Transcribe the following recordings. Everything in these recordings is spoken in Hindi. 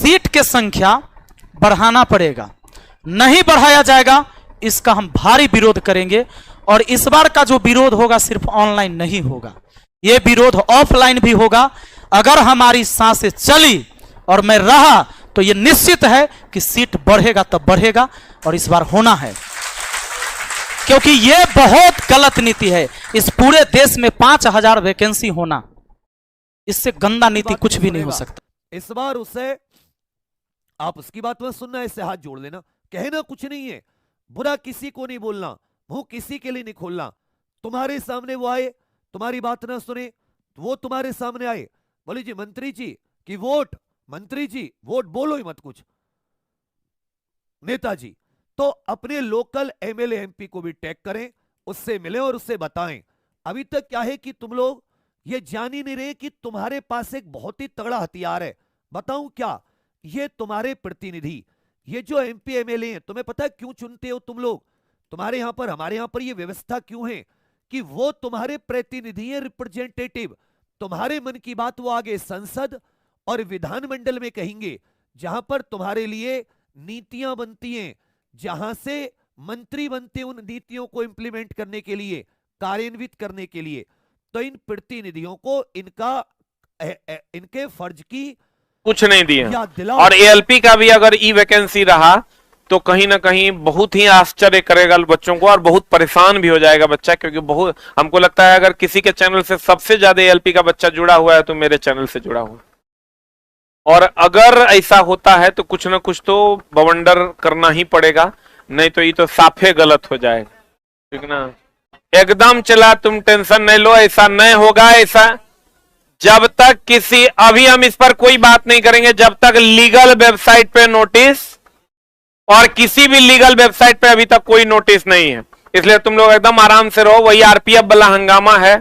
सीट की संख्या बढ़ाना पड़ेगा, नहीं बढ़ाया जाएगा इसका हम भारी विरोध करेंगे। और इस बार का जो विरोध होगा सिर्फ ऑनलाइन नहीं होगा, यह विरोध ऑफलाइन भी होगा। अगर हमारी सांसें चली और मैं रहा तो यह निश्चित है कि सीट बढ़ेगा तब बढ़ेगा, और इस बार होना है, क्योंकि यह बहुत गलत नीति है। इस पूरे देश में 5000 वैकेंसी होना, इससे गंदा नीति कुछ भी नहीं हो सकता। इस बार उससे आप उसकी बात में सुनना, इससे हाथ जोड़ लेना, कहना कुछ नहीं है, बुरा किसी को नहीं बोलना, मुंह किसी के लिए नहीं खोलना। तुम्हारे सामने वो आए, तुम्हारी बात ना सुने, वो तुम्हारे सामने आए, बोले जी मंत्री जी की वोट, मंत्री जी वोट बोलो ही मत कुछ, नेताजी, तो अपने लोकल एमएलए एमपी को भी टैग करें, उससे मिले और उससे बताएं। अभी तक क्या है कि तुम लोग ये जान ही नहीं रहे कि तुम्हारे पास एक बहुत ही तगड़ा हथियार है। बताऊं क्या, ये तुम्हारे प्रतिनिधि, ये जो एमपी एमएलए हैं, तुम्हें पता है क्यों चुनते हो तुम लोग? तुम्हारे यहां पर, हमारे यहां पर ये व्यवस्था क्यों है कि वो तुम्हारे प्रतिनिधि हैं, रिप्रेजेंटेटिव। तुम्हारे मन की बात वो आगे संसद और विधानमंडल में कहेंगे, जहां पर तुम्हारे लिए नीतियां बनती हैं, जहां से मंत्री बनते हैं उन नीतियों को इंप्लीमेंट करने के लिए, कार्यान्वित करने के लिए। तो इन प्रतिनिधियों को इनके फर्ज की कुछ नहीं दिया। और एएलपी का भी अगर ई वैकेंसी रहा तो कहीं ना कहीं बहुत ही आश्चर्य करेगा बच्चों को, और बहुत परेशान भी हो जाएगा बच्चा, क्योंकि बहुत, हमको लगता है अगर किसी के चैनल से सबसे ज्यादा एएलपी का बच्चा जुड़ा हुआ है तो मेरे चैनल से जुड़ा हुआ। और अगर ऐसा होता है तो कुछ ना कुछ तो बवंडर करना ही पड़ेगा, नहीं तो ये तो साफे गलत हो जाएगा, ठीक ना। एकदम चला, तुम टेंशन नहीं लो, ऐसा नहीं होगा। ऐसा जब तक किसी, अभी हम इस पर कोई बात नहीं करेंगे जब तक लीगल वेबसाइट पे नोटिस, और किसी भी लीगल वेबसाइट पे अभी तक कोई नोटिस नहीं है, इसलिए तुम लोग एकदम आराम से रहो। वही आरपीएफ वाला हंगामा है,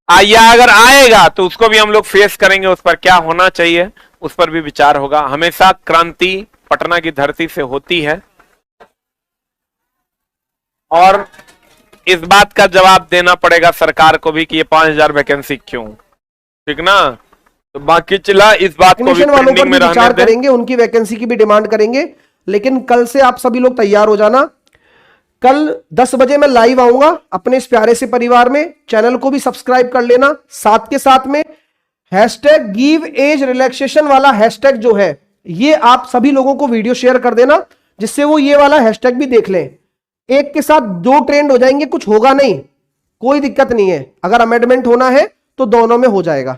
या अगर आएगा तो उसको भी हम लोग फेस करेंगे, उस पर क्या होना चाहिए उस पर भी विचार होगा। हमेशा क्रांति पटना की धरती से होती है, और इस बात का जवाब देना पड़ेगा सरकार को भी कि ये 5000 वैकेंसी क्यों, ठीक ना। तो बाकी चला, इस बात को भी पेंडिंग में रहने करेंगे, उनकी वैकेंसी की भी डिमांड करेंगे। लेकिन कल से आप सभी लोग तैयार हो जाना, कल 10 बजे मैं लाइव आऊंगा अपने इस प्यारे से परिवार में। चैनल को भी सब्सक्राइब कर लेना, साथ के साथ में #गिव एज रिलैक्सेशन वाला हैशटैग जो है, ये आप सभी लोगों को वीडियो शेयर कर देना, जिससे वो ये वाला हैशटैग भी देख लें। एक के साथ 2 ट्रेंड हो जाएंगे, कुछ होगा नहीं, कोई दिक्कत नहीं है। अगर अमेंडमेंट होना है तो दोनों में हो जाएगा,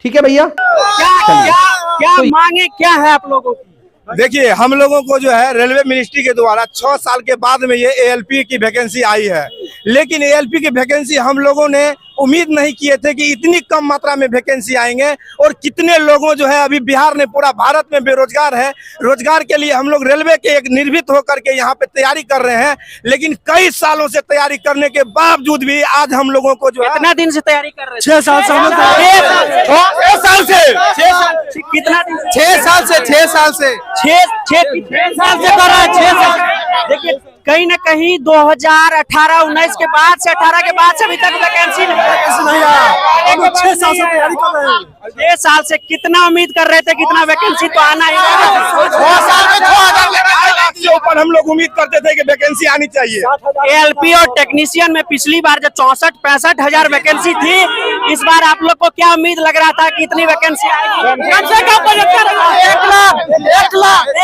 ठीक है भैया। क्या मांगे क्या है आप लोगों की? देखिए, हम लोगों को जो है रेलवे मिनिस्ट्री के द्वारा 6 साल के बाद में ये एएलपी की वैकेंसी आई है, लेकिन एएलपी की वैकेंसी हम लोगों ने उम्मीद नहीं किए थे कि इतनी कम मात्रा में वैकेंसी आएंगे। और कितने लोगों जो है अभी बिहार ने, पूरा भारत में बेरोजगार है। रोजगार के लिए हम लोग रेलवे के एक निर्भीत होकर के यहाँ पे तैयारी कर रहे हैं, लेकिन कई सालों से तैयारी करने के बावजूद भी आज हम लोगों को जो है, कितना दिन से तैयारी कर रहे हैं? 6 साल से कितना दिन? 6 साल से 6 साल से कर रहा है। 6 साल। देखिए, कहीं ना कहीं 2018-19 के बाद से, 18 के बाद से अभी तक वैकेंसी नहीं आया। 6 साल से तैयारी कर रहे हैं। 6 साल से कितना उम्मीद कर रहे थे, कितना वैकेंसी तो आना ही है। 2 साल में 2,000 के ऊपर हम लोग उम्मीद करते थे कि वैकेंसी आनी चाहिए। एएलपी और टेक्नीशियन में पिछली बार जब 64-65 हजार वैकेंसी थी, इस बार आप लोग को क्या उम्मीद लग रहा था कि इतनी वैकेंसी आएगी? कम से कम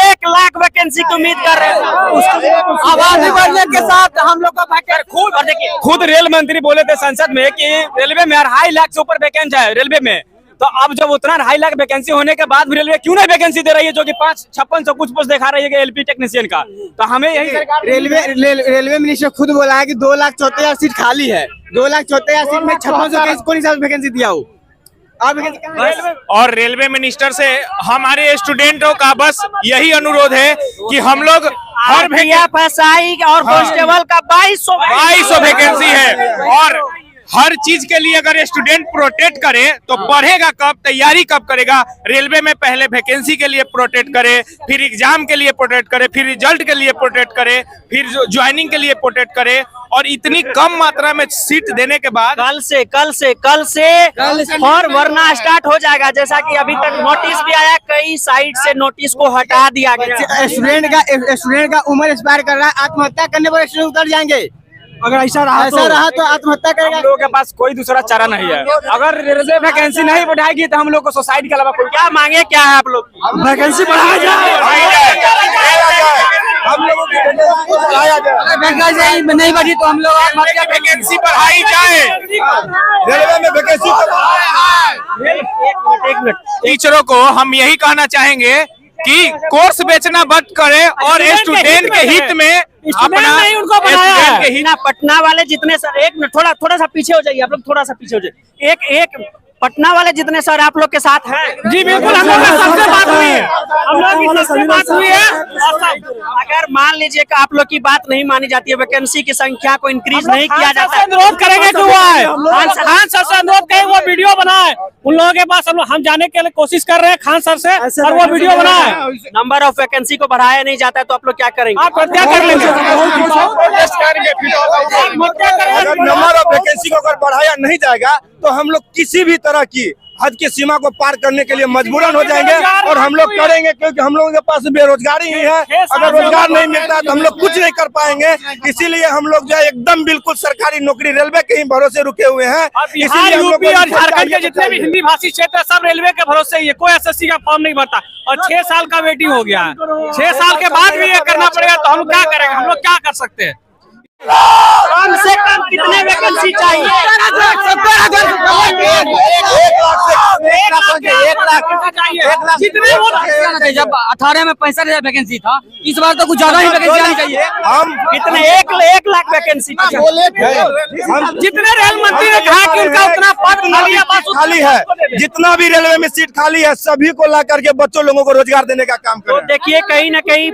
1 लाख वैकेंसी की उम्मीद कर रहे थे। आबादी बढ़ने के साथ हम लोग का खुद रेल मंत्री बोले थे संसद में कि रेलवे में 2.5 लाख से ऊपर वैकेंसी है रेलवे में। तो अब जब उतना 2.5 लाख वैकेंसी होने के बाद भी रेलवे क्यों नहीं वैकेंसी दे रही है, जो कि 5600 कुछ पोस्ट दिखा रही है एलपी टेक्नीशियन का। तो हमें यही रेलवे मिनिस्टर खुद बोला है कि 2,74,000 सीट खाली है। 2,74,000 सीट में 5600 कौन सा वैकेंसी दिया हो? और रेलवे मिनिस्टर से हमारे स्टूडेंटों का बस यही अनुरोध है कि हम लोग हर FSI और कांस्टेबल का 2200 वैकेंसी है, और हर चीज के लिए अगर स्टूडेंट प्रोटेक्ट करे तो पढ़ेगा कब, तैयारी कब करेगा। रेलवे में पहले वैकेंसी के लिए प्रोटेक्ट करे, फिर एग्जाम के लिए प्रोटेक्ट करे, फिर रिजल्ट के लिए प्रोटेक्ट करे, फिर ज्वाइनिंग के लिए प्रोटेक्ट करे। और इतनी कम मात्रा में सीट देने के बाद कल से फॉर्म भरना स्टार्ट हो जाएगा। जैसा कि अभी तक नोटिस भी आया, कई साइट से नोटिस को हटा दिया गया। स्टूडेंट का उम्र एक्सपायर कर रहा है, आत्महत्या करने पर स्टूडेंट उतर जाएंगे। अगर ऐसा रहा तो आत्महत्या करेगा। हम लोगों के पास कोई दूसरा चारा नहीं है। अगर रेलवे वैकेंसी नहीं बढ़ाएगी तो हम लोग को सोसाइटी के अलावा कोई क्या मांगे, क्या है आप लोग? वैकेंसी बढ़ाया जाए, हम लोगों की वैकेंसी बढ़ाया जाए। वैकेंसी नहीं बढ़ी तो हम लोग आत्महत्या वैकेंसी बढ़ाई जाए, रेलवे में वैकेंसी एक मिनट। टीचरों को हम यही कहना चाहेंगे कि कोर्स बेचना बंद करें और स्टूडेंट के हित में अपना उनको बनाया स्टूडेंट है। के हित पटना वाले जितने सर, एक मिनट थोड़ा सा पीछे हो जाइए आप लोग, थोड़ा सा पीछे हो जाइए। एक पटना वाले जितने सर आप लोग के साथ हैं। जी बिल्कुल, हम लोग सबसे बात हुई है, हम लोग की सबसे बात हुई है। अगर मान लीजिए कि आप लोग की बात नहीं मानी जाती है, वैकेंसी की संख्या को इंक्रीज नहीं किया जाता है, अनुरोध करेंगे कि हुआ है खान सर से अनुरोध करें वो वीडियो बनाए। उन लोगों के पास हम जाने के लिए कोशिश कर रहे हैं खान सर से, और वो वीडियो बनाए। नंबर ऑफ वैकेंसी को बढ़ाया नहीं जाता है तो आप लोग क्या करेंगे? आप क्या कर लेंगे? अगर नंबर ऑफ वैकेंसी को अगर बढ़ाया नहीं जाएगा तो हम लोग किसी भी तरह की हद की सीमा को पार करने के लिए मजबूरन हो जाएंगे, और हम लोग करेंगे क्योंकि हम लोगों के पास बेरोजगारी ही है। अगर रोजगार नहीं मिलता है तो हम लोग कुछ नहीं कर पाएंगे। इसीलिए हम लोग जो है एकदम बिल्कुल सरकारी नौकरी रेलवे के ही भरोसे रुके हुए हैं। बिहार, यूपी और झारखंड के जितने भी हिंदी भाषी क्षेत्र है सब रेलवे के भरोसे ही है। कोई एसएससी का फॉर्म नहीं भरता और 6 साल का वेटिंग हो गया है। 6 साल के बाद भी ये करना पड़ेगा तो हम क्या करेंगे? हम लोग क्या कर सकते हैं? कम से कम कितने वैकेंसी चाहिए? 1 लाख जितने जब 18 में 65,000 वैकेंसी था, इस बार तो कुछ ज्यादा ही वैकेंसी आनी चाहिए। हम कितने? 1 लाख वैकेंसी। जितने रेल मंत्री ने कहा कि उनका उतना पद खाली है, जितना भी रेलवे में सीट खाली है सभी को ला करके बच्चों लोगों को रोजगार देने का काम तो करें। देखिए कहीं ना कहीं